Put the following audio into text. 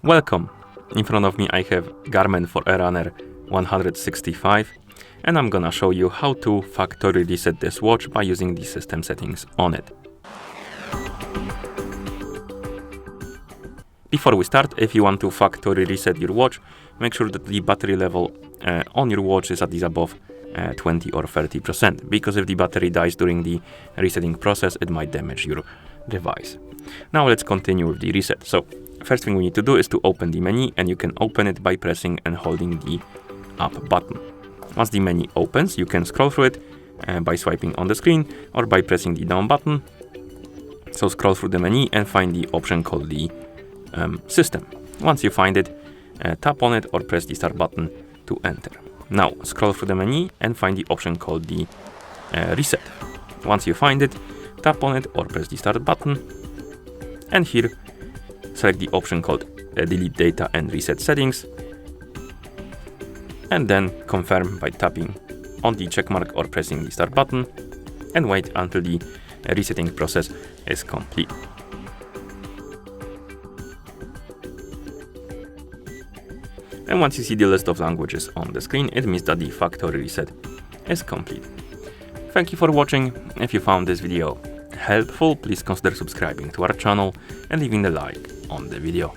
Welcome! In front of me I have GARMIN Forerunner 165 and I'm gonna show you how to factory reset this watch by using the system settings on it. Before we start, if you want to factory reset your watch, make sure that the battery level on your watch is at least above 20 or 30%, because if the battery dies during the resetting process, it might damage your device. Now let's continue with the reset. So first thing we need to do is to open the menu, and you can open it by pressing and holding the up button. Once the menu opens, you can scroll through it by swiping on the screen or by pressing the down button. So scroll through the menu and find the option called the system. Once you find it, tap on it or press the start button to enter. Now scroll through the menu and find the option called the reset. Once you find it, tap on it or press the start button, and here select the option called delete data and reset settings, and then confirm by tapping on the checkmark or pressing the start button, and wait until the resetting process is complete. And once you see the list of languages on the screen, it means that the factory reset is complete. Thank you for watching. If you found this video helpful, please consider subscribing to our channel and leaving a like on the video.